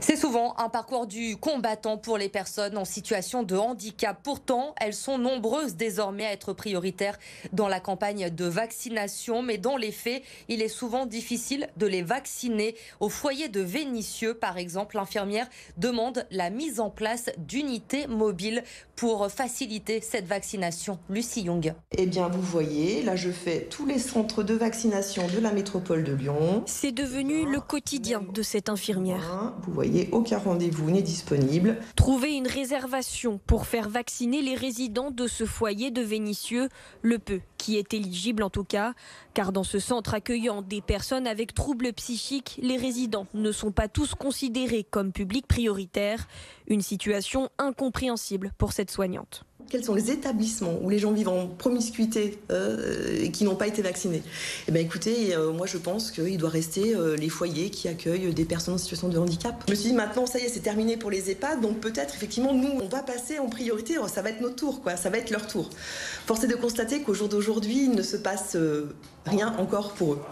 C'est souvent un parcours du combattant pour les personnes en situation de handicap. Pourtant, elles sont nombreuses désormais à être prioritaires dans la campagne de vaccination. Mais dans les faits, il est souvent difficile de les vacciner. Au foyer de Vénissieux, par exemple, l'infirmière demande la mise en place d'unités mobiles pour faciliter cette vaccination. Lucie Young. Eh bien, vous voyez, là, je fais tous les centres de vaccination de la métropole de Lyon. C'est devenu le quotidien de cette infirmière. Vous voyez, aucun rendez-vous n'est disponible. Trouver une réservation pour faire vacciner les résidents de ce foyer de Vénissieux, le peu qui est éligible en tout cas, car dans ce centre accueillant des personnes avec troubles psychiques, les résidents ne sont pas tous considérés comme public prioritaire. Une situation incompréhensible pour cette soignante. Quels sont les établissements où les gens vivent en promiscuité et qui n'ont pas été vaccinés? Eh bien, écoutez, moi je pense qu'il doit rester les foyers qui accueillent des personnes en situation de handicap. Je me suis dit maintenant, ça y est, c'est terminé pour les EHPAD, donc peut-être effectivement nous, on va passer en priorité, ça va être notre tour, quoi, ça va être leur tour. Force est de constater qu'au jour d'aujourd'hui, il ne se passe rien encore pour eux.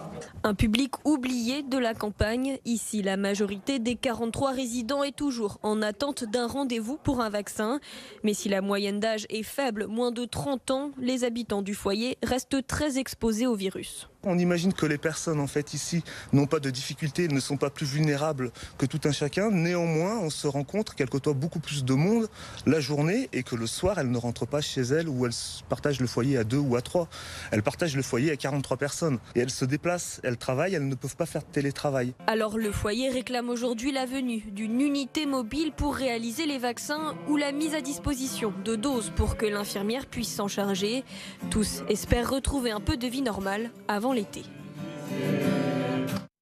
Un public oublié de la campagne. Ici, la majorité des 43 résidents est toujours en attente d'un rendez-vous pour un vaccin. Mais si la moyenne d'âge est faible, moins de 30 ans, les habitants du foyer restent très exposés au virus. On imagine que les personnes en fait ici n'ont pas de difficultés, ne sont pas plus vulnérables que tout un chacun. Néanmoins, on se rend compte qu'elles côtoient beaucoup plus de monde la journée et que le soir, elles ne rentrent pas chez elles où elles partagent le foyer à 2 ou à 3. Elles partagent le foyer à 43 personnes et elles se déplacent, elles travaillent, elles ne peuvent pas faire de télétravail. Alors le foyer réclame aujourd'hui la venue d'une unité mobile pour réaliser les vaccins ou la mise à disposition de doses pour que l'infirmière puisse s'en charger. Tous espèrent retrouver un peu de vie normale avant l'été.